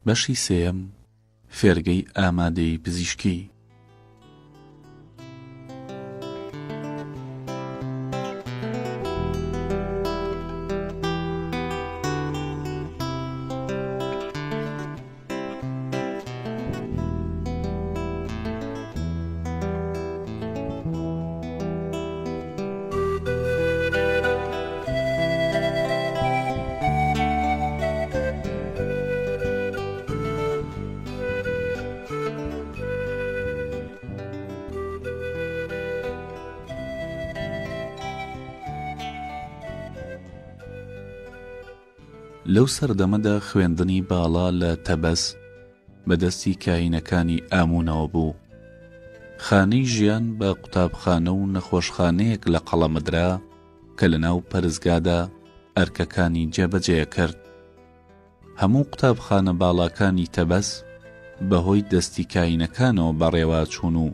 بەشی سێیەم فێرگەی ئامادەی پزیشکی. لەو سەردەمەدا خوێندنی باڵا لە تەبەس بەدەستی کاهینەکانی ئامونەوە بوو. خانەی ژیان بە قوتابخانە و نەخۆشخانەیەک لە قەڵەمدرا کە لەناو پەرزگادا ئەرکەکانی جێبەجێ کرد. هەموو قوتابخانە باڵاکانی تەبەس بەهۆی دەستی کاهینەکانەوە بەڕێوەچوون و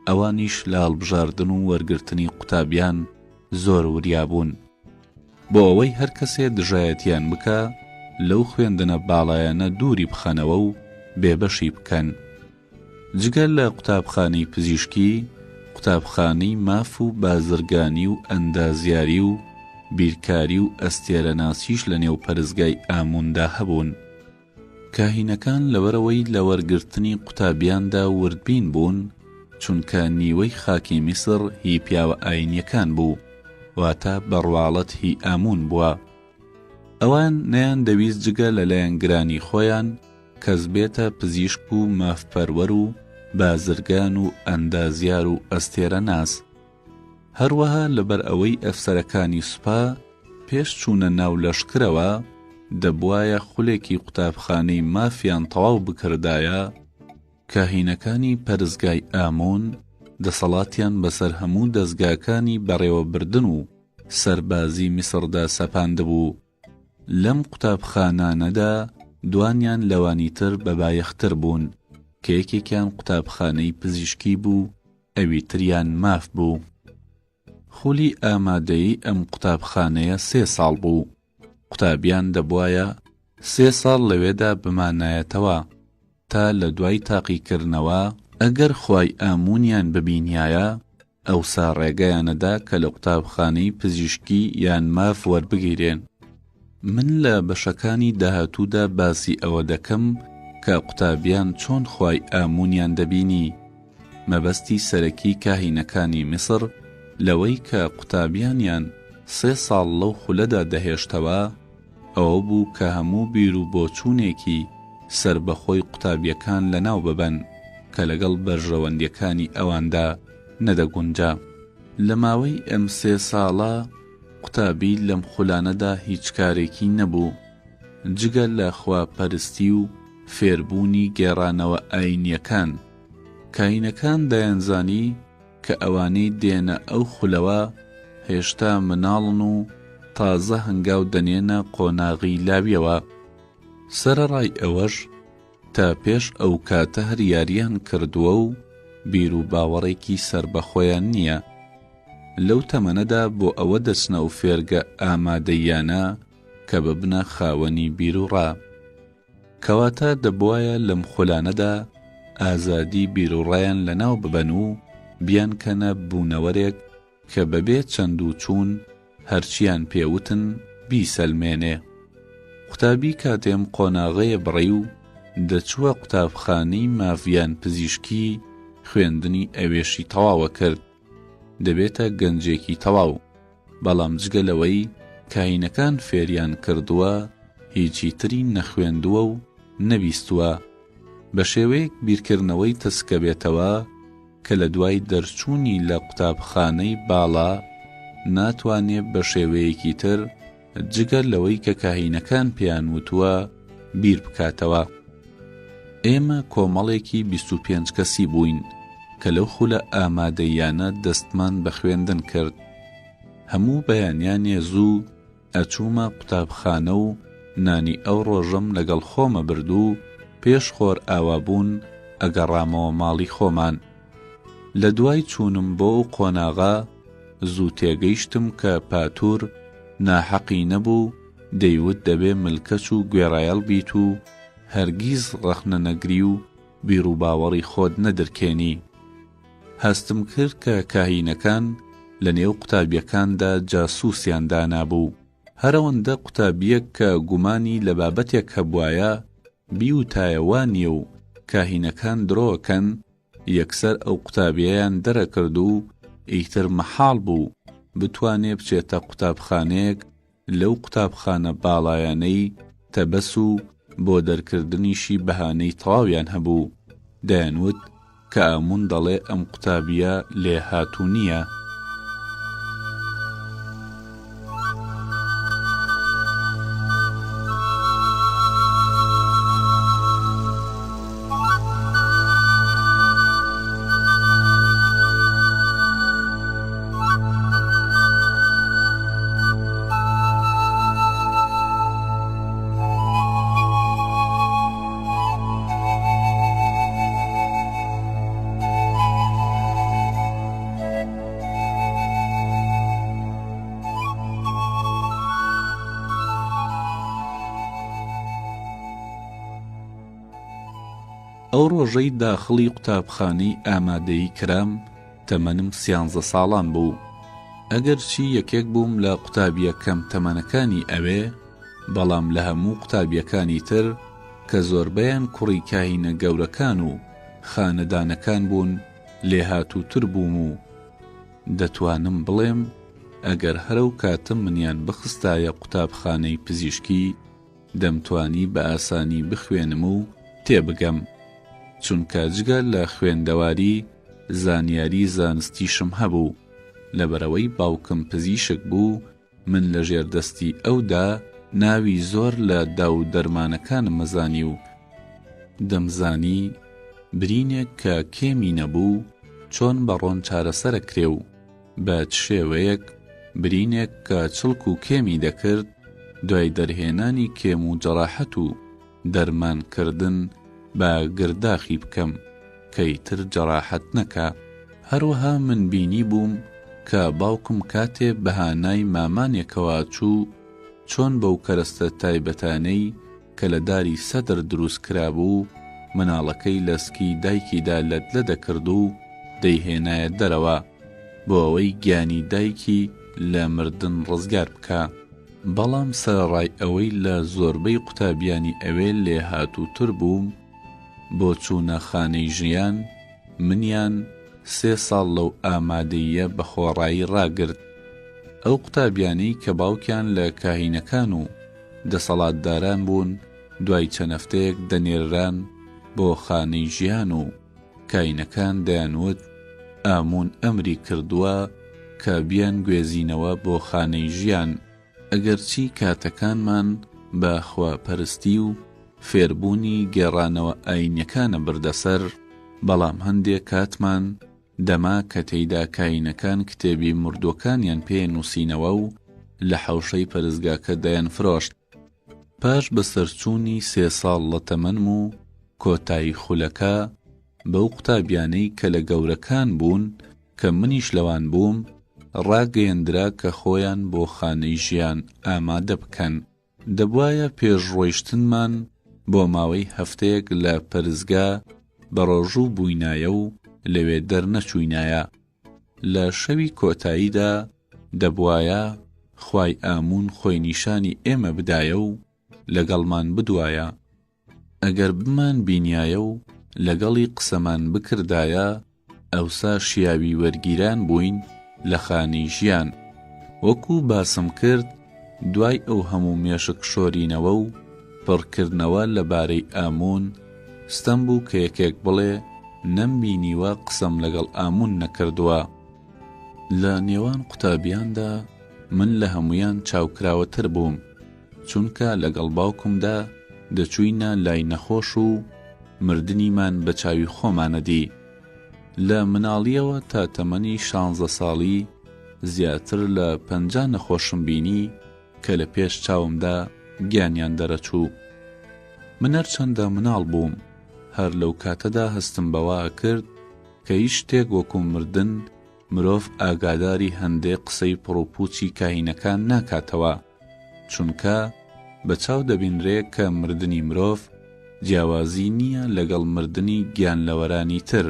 ئەوانیش لە هەڵبژاردن و وەرگرتنی قوتابیان زۆر وریابوون. بۆ ئەوەی هەر کەسێ دژایەتیان بکە لەو خوێندنە باڵایانە دووری بخەنەوە و بێبەشی بکەن. جگەل لە قوتابخانەی پزیشکی، قوتابخانەی ماف و بازرگانی و ئەندازیاری و بیرکاری و ئەستێرەناسیش لە نێو پەرزگای ئاموندا هەبوون. کاهینەکان لەوەرەوەی لە وەرگرتنی قوتابیاندا وردبین بوون، چونکە نیوەی خاکی میسر هی پیاوە ئاینیەکان بوو، واتە بەڕواڵەت هی ئامون بووە. ئەوان نەیان دەویست جگە لەلایەن گرانی خۆیان کەس بێتە پزیشک و مافپەروەر و بازرگان و ئەندازیار و ئەستێرەناس. هەروەها لەبەر ئەوەی ئەفسەرەکانی سوپا پێش چوونە ناو لەشکرەوە دەبوایە خولێکی قوتابخانەی مافیان تەواو بکردایە، کاهینەکانی پەرزگای ئامون دەسەڵاتیان بەسەر هەموو دەستگاکانی بەڕێوەبردن و سەربازی میسردا سەپاندبوو. لەم قوتابخانانەدا دوانیان لەوانی تر بەبایەختر بوون کە یەکێکیان قوتابخانەی پزیشکی بوو، ئەوی تریان ماف بوو. خولی ئامادەیی ئەم قوتابخانەیە 3 ساڵ بوو. قوتابیان دەبوایە 3 ساڵ لەوێدا بمانایەتەوە تا لە دوای تاقیکردنەوە ئەگەر خوای ئامونیان ببینایە ئەوسا ڕێگەیانەدا کە لە قوتابخانەی پزیشکی یان ماف وەربگیرێن. من لە بەشەکانی داهاتوودا باسی ئەوە دەکەم کە قوتابیان چۆن خوای ئامونیان دەبینی. مەبەستی سەرەکی کاهینەکانی میسر لەوەی کە قوتابیانیان 3 ساڵ لەو خولەدا دەهێشتەوە ئەوە بوو کە هەموو بیر و بۆچوونێکی سربەخۆی قوتابیەکان لەناو ببەن کە لەگەڵ بەرژەوەندیەکانی ئەواندا نەدەگونجا. لە ماوەی ئەم 3 ساڵە قوتابی لەم خولانەدا هیچ کارێکی نەبوو جگە لە خواپەرستی و فێربوونی گێڕانەوە ئاینیەکان. کاینەکان دەیانزانی کە ئەوانەی دێنە ئەو خولەوە هێشتا مناڵن و تازە هەنگاو دەنێنە قۆناغی لاویەوە. سەرەڕای ئەوەش تا پێش ئەو کاتە هەر یاریان کردووە و بیر و باوەڕێکی سربەخۆیان نییە. لەو تەمەنەدا بۆ ئەوە دەچنە و فێرگە ئامادەیانە کە ببنە خاوەنی بیر و ڕا. کەواتە دەبوایە لەم خولانەدا ئازادی بیر و ڕایان لەناو ببەن و بیان کەنە بوونەوەرێک کە بەبێ چەند و چوون هەرچیان پێوتن بیسەلمێنێ. قوتابی کاتێم قۆناغەیە بڕی و دەچووە قوتابخانەی مافیان پزیشکی خوێندنی ئەوێشی تەواوە کرد. دەبێتە گەنجێکی تەواو، بەڵام جگە لەوەی کاینەکان فێریان کردووە هیچی تری نەخوێندووە و نەبیستووە. بە شێوەیەک بیرکردنەوەی تەسکە بێتەوە کە لە دوای دەرچوونی لە قوتابخانەی باڵا ناتوانێت بە شێوەیەکی تر جگە لەوەی کە کاهینەکان پێیان وتووە بیر بکاتەوە. ئێمە کۆمەڵێکی 25 کەسی بووین کە لەو خولە ئامادەیانە دەستمان بە خوێندن کرد. هەموو بەیانیانێ زوو ئەچوومە قوتابخانە و نانی ئەو ڕۆژەم لەگەڵ خۆمە بردو پێش خۆر ئاوابوون ئەگەڕامەوە ماڵی خۆمان. لە دوای چوونم بۆ ئەو قۆناغا زوو تێگەیشتم کە پاتور ناحەقی نەبوو، دەیوت دەبێ ملکەچ و گوێڕایەڵ بیت و هەرگیز ڕەخنە نەگری و بیڕووباوەڕی خۆت نەدرکێنی. هەستم کرد کە کاهینەکان لە نێو قوتابیەکاندا جاسووسیان دانابوو. هەرەوەندە قوتابیەک کە گومانی لە بابەتێک هەبوایە بیوتایەوانیە و کاهینەکان درۆکەن، یەکسەر ئەو قوتابیەیان دەرەکرد و ئیتر مەحاڵ بوو بتوانێ بچێتە قوتابخانەیەک لەو قوتابخانە باڵایانەی تەبەس و بۆ دەرکردنیشی بەهانەی تەواویان هەبوو. دەیانوت کە ئامون دەڵێ ئەم قوتابیە لێ هاتوو نییە. ئەو ڕۆژەی داخڵی قوتابخانەی ئامادەیی کرام تەمەنم 13 ساڵان بوو. ئەگەرچی یەکێک بووم لە قوتابیە کەم تەمەنەکانی ئەوێ، بەڵام لە هەموو قوتابیەکانی تر کە زۆربەیان کوڕی کاهینە گەورەکان و خانەدانەکان بوون لێهاتووتر بووم و دەتوانم بڵێم ئەگەر هەرەو کاتم منیان بخستایە قوتابخانەی پزیشکی دەمتوانی بە ئاسانی بخوێنم و تێبگەم، چونکە جگە لە خوێندەواری زانیاری زانستیشم هەبوو. لەبەرەوەی باوکم پزیشک بوو، من لە ژێردەستی ئەودا ناوی زۆر لە داو دەرمانەکانم مەزانی و دەمزانی برینێک کە کێمی نەبوو چۆن بەڕۆن چارەسەرەکرێ و بە چ شێوەیەک برینێک کە چڵک و کێمی دەکرد دوای دەرهێنانی کێم و جەراحەت و دەرمانکردن بە گرداخی بکەم کەیتر جەراحەت نەکا. هەروەها من بینی بووم کە باوکم کاتێ بەهانای مامانێکەوە چوو چۆن بەو کەرەستە تایبەتانەی کە لە داری سەدر دروست کرابوو مناڵەکەی لەسکی دایکیدا لەدلە دەکرد و دەیهێنایە دەرەوە بۆ ئەوەی گیانی دایکی لە مردن ڕزگار بکە. بەڵام سەرڕای ئەوەی لە زۆربەی قوتابیانی ئەوێ لێ هاتووتر بووم بۆ چوونە خانەی ژیان، منیان 3 ساڵ لەو ئامادەییە بە خۆڕایی ڕاگرت. ئەو قوتابیانەی کە باوکیان لە کاهینەکان و دەسەڵاتداران بوون دوای چەند هەفتەیەک دەنێرران بۆ خانەی ژیان و کاهینەکان دەیانوت ئامون ئەمری کردووە کە بیان گوێزینەوە بۆ خانەی ژیان. ئەگەرچی کاتەکانمان بە خواپەرستی و فێربوونی گێڕانەوە ئاینیەکانە بردەسەر، بەڵام هەندێک کاتمان دەما کە تێیدا کاینەکان کتێبی مردووەکانیان پێ نووسینەوە و لە حەوشەی پەرزگاکە دەیان فرۆشت. پاش بەسەرچوونی 3 ساڵ لە تەمەنم و کۆتایی خولەکە بەو قوتابیانەی کە لە گەورەکان بوون کە منیش لەوان بووم ڕاگەیەندرا کە خۆیان بۆ خانەی ژیان ئامادە بکەن. دەبوایە پێشڕۆیشتنمان بۆ ماوەی هەفتەیەک لە پەرزگا بەڕۆژوو بووینایە و لەوێ دەرنەچووینایە. لە شەوی کۆتاییدا دەبوایە خوای ئامون خۆی نیشانی ئێمە بدایە و لەگەڵمان بدوایە. ئەگەر بمان بینایە و لەگەڵی قسەمان بکردایە ئەوسا شیاوی وەرگیران بووین لە خانەی ژیان. وەکو باسم کرد دوای ئەو هەموو مێشک شۆرینەوە و پڕکردنەوە لەبارەی ئامون ستەم بوو کە یەکێک بڵێ نەمبینیوە قسەم لەگەڵ ئامون نەکردووە. لە نێوان قوتابیاندا من لە هەمویان چاوکراوەتر بووم، چونکە لەگەڵ باوکمدا دەچووینە لای نەخۆش و مردنیمان بە چاوی خۆمانەدی. لە مناڵیەوە تا تەمەنی 16 ساڵی زیاتر لە 50 نەخۆشم بینی کە لە پێش چاومدا گیانیان دەرەچوو. من هەرچەندە مناڵ بووم هەر لەو کاتەدا هەستم بەوە کرد کە هیچ شتێک وەکو مردن مرۆڤ ئاگاداری هەندێک قسەی پڕوپوچی کاهینەکان ناکاتەوە، چونکە بە چاو دەبینرێ کە مردنی مرۆڤ جیاوازی نییە لەگەڵ مردنی گیانلەوەرانی تر.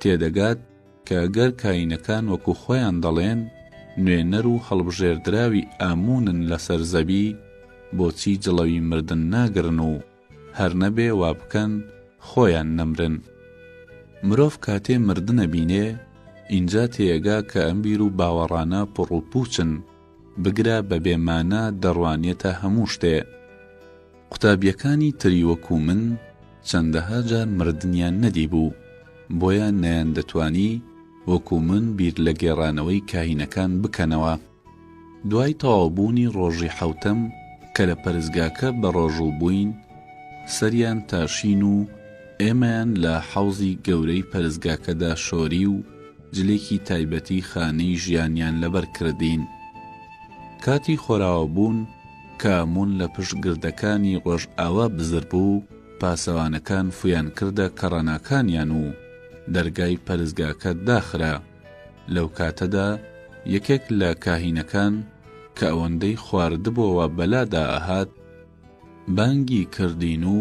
تێدەگات کە ئەگەر کاینەکان وەکو خۆیان دەڵێن نوێنەر و هەڵبژێردراوی ئامونن لەسەر زەوی، بۆچی جڵەوی مردن ناگرن و هەر نەبێ وا بکەن خۆیان نەمرن. مرۆڤ کاتێ مردنە بینێ، ئینجا تێگا کە ئەم بیر و باوەڕانە پڕوپوچن، بگرە بە بێمانە دەڕوانێتە هەموو شتێ. قوتابیەکانی تری وەکو من چەندەها جار مردنیان نەدی بوو، بۆیان نەیان دەتوانی وەکو من بیر لە گێڕانەوەی کاهینەکان بکەنەوە. دوای تەواوبوونی ڕۆژی حەوتەم کە لە پەرستگاکە بە ڕۆژوو بووین، سەریان تاشین و ئێمەیان لە حەوزی گەورەی پەرستگاکەدا شۆری و جلێکی تایبەتی خانەی ژیانیان لەبەر کردین. کاتی خۆراوە بوون کە ئامون لە پشت گردەکانی ڕۆژئاوا بزر بوو، پاسەوانەکان فویان کردە کەڕەناکانیان و دەرگای پەرستگاکە داخرا. لەو کاتەدا یەکێک لە کاهینەکان کە ئەوەندەی خواردبووەوە بەلادا ئەهات بانگی کردین و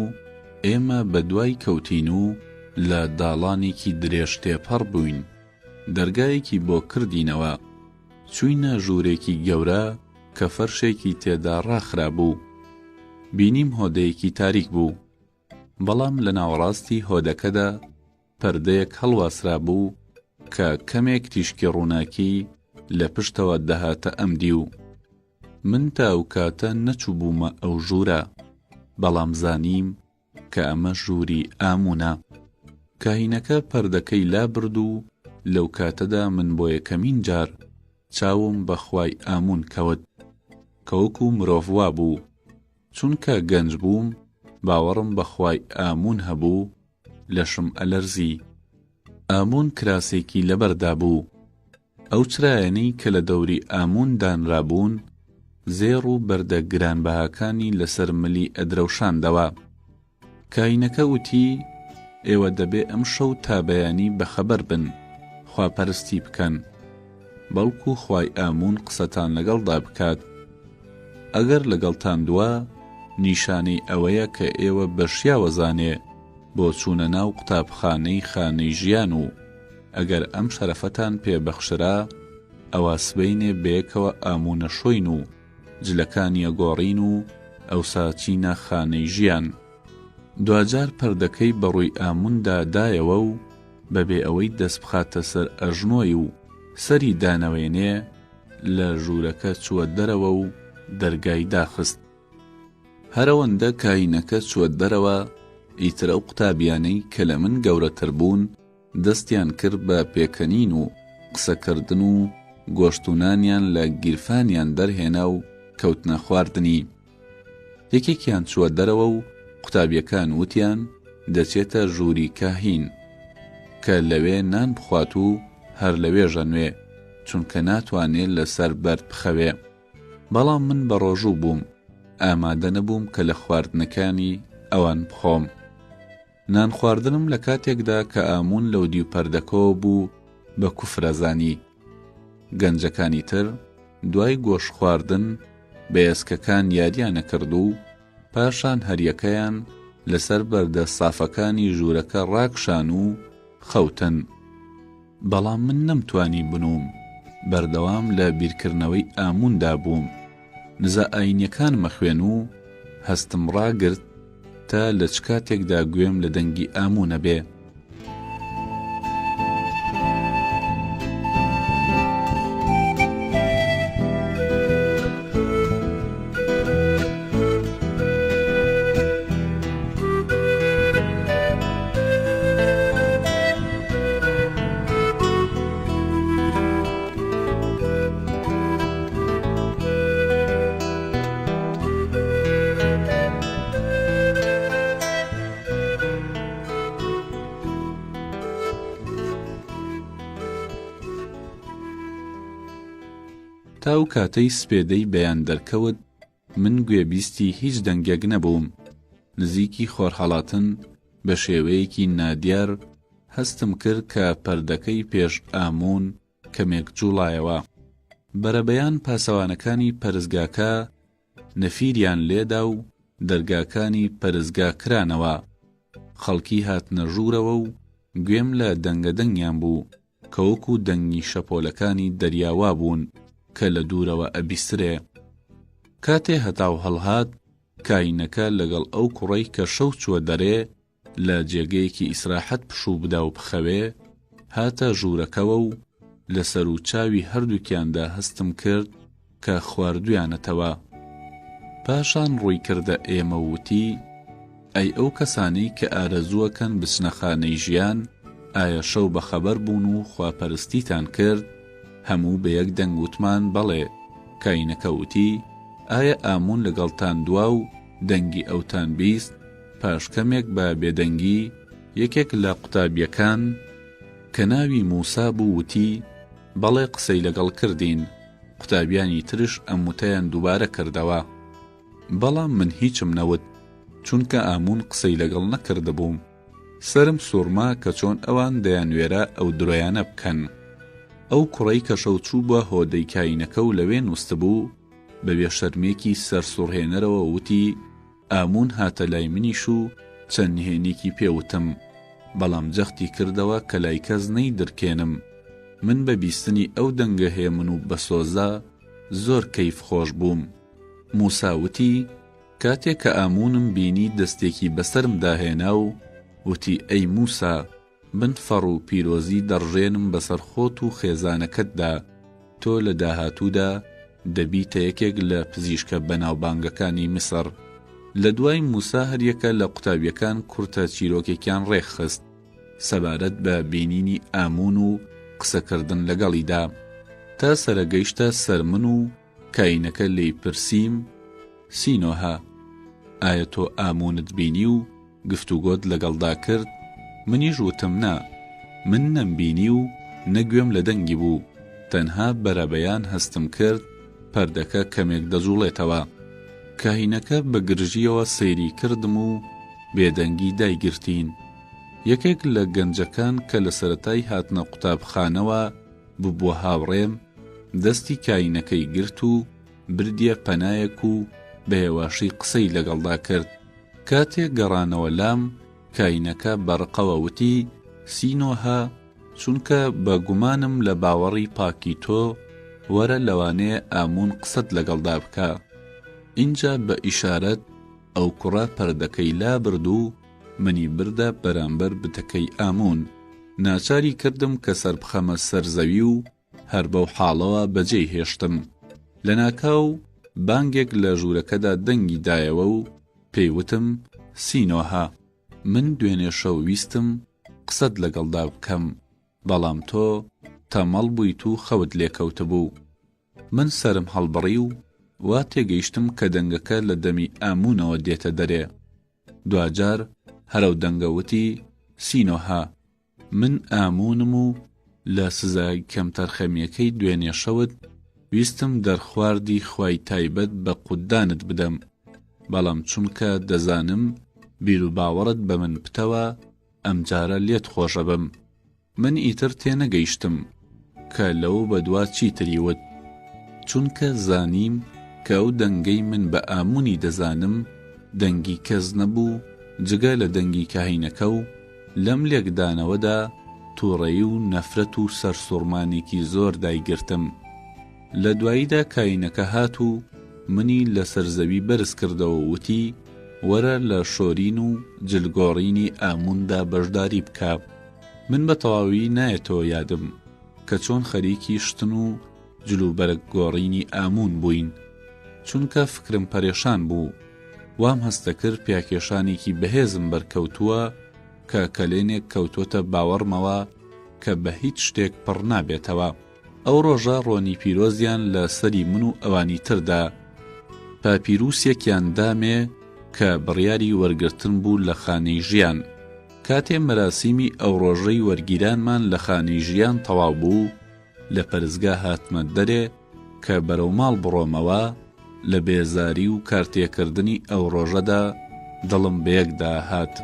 ئێمە بە دوای کەوتین و لە داڵانێکی درێژ تێپەڕ بووین. دەرگایەکی بۆ کردینەوە، چووینە ژوورێکی گەورە کە فەرشێکی تێدا ڕاخرا بوو. بینیم هۆدەیەکی تاریک بوو، بەڵام لە ناوەڕاستی هۆدەکەدا پەردەیەک هەڵواسرا بوو کە کەمێک تیشکی ڕووناکی لە پشتەوە دەهاتە ئەمدی و من تا ئەو کاتە نەچوو بوومە ئەو ژوورە، بەڵام زانیم کە ئەمە ژووری ئامونە. کاهینەکە پەردەکەی لا برد و لەو کاتەدا من بۆ یەکەمین جار چاوم بە خوای ئامون کەوت کە وەکو مرۆڤ وا بوو. چونکە گەنج بووم باوەڕم بە خوای ئامون هەبوو، لەشم ئەلەرزی. ئامون کراسێکی لەبەردا بوو. ئەو چرایەنەی کە لە دەوری ئامون دانرابوون زێڕ و بەردە گرانبەهاکانی لەسەر ملی ئەدرەوشاندەوە. کاینەکە وتی ئێوە دەبێ ئەم شەو تا بەیانی بەخەبەر بن، خواپەرستی بکەن، بەڵکو خوای ئامون قسەتان لەگەڵدا بکات. ئەگەر لەگەڵتان دووە نیشانەی ئەوەیە کە ئێوە بەشیاوەزانێ بۆ چوونە ناو قوتابخانەی خانەی ژیان و ئەگەر ئەم شەرەفەتان پێبەخشرا ئەوە سبەینێ بەیەکەوە ئامونە شۆین و جلەکانیە گۆڕین و ئەوسا چینە خانەی ژیان. دوجار پەردەکەی بەڕووی ئاموندا دایەوە و بەبێ ئەوەی دەست بخاتە سەر ئەژنۆی و سەری دانەوێنێ لە ژوورەکە چووە دەرەوە و دەرگای داخست. هەرەوەندە کاینەکە چووە دەرەوە، ئیتر ئەو قوتابیانەی کە لە من گەورەتر بوون دەستیان کرد بە پێکەنین و قسەکردن و گۆشتونانیان لە گیرفانیان دەرهێنا و کەوتنە خواردنی. یەکێکیان چووە دەرەوە و قوتابیەکان وتیان دەچێتە ژووری کاهین کە لەوێ نان بخوات و هەر لەوێژە نوێ، چونکە ناتوانێت لەسەر بەرد بخەوێ. بەڵام من بە ڕۆژوو بووم، ئامادە نەبووم کە لە خواردنەکانی ئەوان بخۆم. نان خواردنم لە کاتێکدا کە ئامون لەو دیو پەردەکەوە بوو بە کوفرەزانی. گەنجەکانی تر دوای گۆشت خواردن بەیەسکەکان یاریانە کرد و پاشان هەریەکەیان لەسەر بەردە سافەکانی ژوورەکە ڕاکشان و خەوتن. بەڵام من نەمتوانی بنووم، بەردەوام لە بیرکردنەوەی ئاموندا بووم. نزا ئاینیەکانمە خوێن و هەستم ڕاگرت تا لە چ کاتێکدا گوێم لە دەنگی ئامونە بێ. تا و کاتەی سپێدەی بەیان دەرکەوت من گوێبیستی هیچ دەنگێک نەبووم. نزیکی خۆرهەڵاتن بە شێوەیەکی نادیار هەستم کرد کە پەردەکەی پێش ئامون کەمێک جوڵایەوە. بەرەبەیان پاسەوانەکانی پەرستگاکە نەفیریان لێدا و دەرگاکانی پەرزگا کرانەوە. خەڵکی هاتنە ژوورەوە و گوێم لە دەنگەدەنگیان بوو کە وەکو دەنگی شەپۆلەکانی دەریاوا بوون کە لە دوورەوە ئەبیسترێ. کاتێ هەتاو هەڵهات کاینەکە لەگەڵ ئەو کوڕەی کە شەو چووە دەرێ لە جێگەیەکی ئیسراحەت پشوو بدا و بخەوێ، هاتە ژوورەکەوە و لەسەر و چاوی هەردووکیاندا هەستم کرد کە خواردویانەتەوە. پاشان ڕووی کردە ئێمە وتی: ئەی ئەو کەسانەی کە ئارەزووەکەن بچنە خانەی ژیان، ئایا شەو بەخەبەر بوون و خواپەرستیتان کرد؟ هەموو بە یەک دەنگ وتمان بەڵێ. کاینەکە وتی: ئایا ئامون لەگەڵتان دوا و دەنگی ئەوتان بیست؟ پاشکەمێک بە بێدەنگی یەکێک لە قوتابیەکان کە ناوی موسا بوو وتی: بەڵێ قسەی لەگەڵ کردین. قوتابیانی ترش ئەم وتەیان دووبارە کردەوە. بەڵام من هیچم نەوت، چونکە ئامون قسەی لەگەڵ نەکردبووم. سرم سوورما کە چۆن ئەوان دەیانوێرە ئەو درۆیانە بکەن. ئەو کوڕەی کە شەوچوو بووە هۆدەی کاینەکە و لەوێ نووسبوو بەبێ شەرمێکی سەرسوڕهێنەرەوە وتی: ئامون هاتە لای منیش و چەند نهێنێکی پێوتم، بەڵام جەختی کردەوە کە لای کەس نەیدرکێنم. من بە بیستنی ئەو دەنگە هێمن و بە سۆزە زۆر کەیف خۆش بووم. موسا وتی: کاتێک کە ئامونم بینی دەستێکی بەسرم داهێنا و وتی: ئەی موسا، من فەڕ و پیرۆزی دەڕژێنم بەسەر خۆت و خێزانەکەتدا، تۆ لە داهاتوودا دەبیتە یەکێک لە پزیشکە بەناوبانگەکانی میسر. لە دوای موسا هەریەکە لە قوتابیەکان کورتە چیرۆکێکیان ڕێکخست سەبارەت بە بینینی ئامون و قسەکردن لەگەڵیدا، تا سەرەگەیشتە سەر من و کاینەکە لێی پرسیم: سینۆها، ئایا تۆ ئامونت بینی و گفتوگۆت لەگەڵدا کرد؟ منیش وتم: نا، من نەمبینی و نەگوێم لە دەنگی بوو، تەنها بەرەبەیان هەستم کرد پەردەکە کەمێک دەجوڵێتەوە. کاینەکە بە گرژیەوە سەیری کردم و بێدەنگی دایگرتین. یەکێک لە گەنجەکان کە لە سەرەتای هاتنە قوتابخانەوە ببووە هاوڕێم، دەستی کاینەکەی گرت و بردیە پەنایەک و بە هێواشی قسەی لەگەڵدا کرد. کاتێک گەڕانەوە لام، کاینەکە بەڕقەوە وتی: سینۆها، چونکە بە گومانم لە باوەڕی پاکی تۆ، وەرە لەوانەیە ئامون قسەت لەگەڵدا بکە. اینجا بە ئیشارەت ئەو کوڕە پەردەکەی لا برد و منی بردە بەرامبەر بتەکەی ئامون. ناچاری کردم کە سەربخەمە سەرزەوی و هەر بەو حاڵەوە بەجێی هێشتم. لە ناکاو بانگێک لە ژوورەکەدا دەنگی دایەوە و پێیوتم: سینۆها، من دوێنێ شەو ویستم قسەت لەگەڵدا بکەم، بەڵام تۆ تەمەڵ بوویت و خەوت لێکەوتبوو. من سرم هەڵبڕی و وا تێگەیشتم کە دەنگەکە لە دەمی ئامونەوە دێتە دەرێ. دوجار هەرەو دەنگەوتی: سینۆها، من ئامونم و لە سزای کەمتەرخەمیەکەی دوێنێ شەوت ویستم دەرخواردی خوای تایبەت بە قودانت بدەم، بەڵام چونکە دەزانم بیر و باوەڕت بە من پتەوە، ئەمجارە لێت خۆشە بم. من ئیتر تێنەگەیشتم کە لەو بەدوا چیتریوت، چونکە زانیم کە ئەو دەنگەی من بە ئامونی دەزانم دەنگی کەس نەبوو جگە لە دەنگی کاینەکە و لەم لێکدانەوەدا تووڕەیی و نەفرەت و سەرسوڕمانێکی زۆر دایگرتم. لە دواییدا کاینەکە هات و منی لەسەر زەوی بەرز کردەوە وتی: وەرە لە شۆرین و جلگۆڕینی ئاموندا بەشداری بکە. من بە تەواوی نایەتەوە یادم کە چۆن خەریکی شتن و جلوبەرگ گۆڕینی ئامون بووین، چونکە فکرم پەرێشان بوو. وام هەستە کرد پیاکێشانێکی بەهێزم بەرکەوتووە کە کەلێنێک کەوتۆتە باوەڕمەوە کە بە هیچ شتێک پڕ نابێتەوە. ئەو ڕۆژە ڕۆنی پیرۆزیان لە سەری من و ئەوانی تردا. پاپیرۆسێکیان دامێ کە بڕیاری وەرگرتن بوو لە خانەی ژیان. کاتێ مەراسیمی ئەو ڕۆژەی وەرگیرانمان لە خانەی ژیان تەواو بوو، لە پەرزگا هاتمە دەرێ کە بەرەو ماڵ بڕۆمەوە. لە بێزاری و کارتێکردنی ئەو ڕۆژەدا دڵم بەیەکدا هات.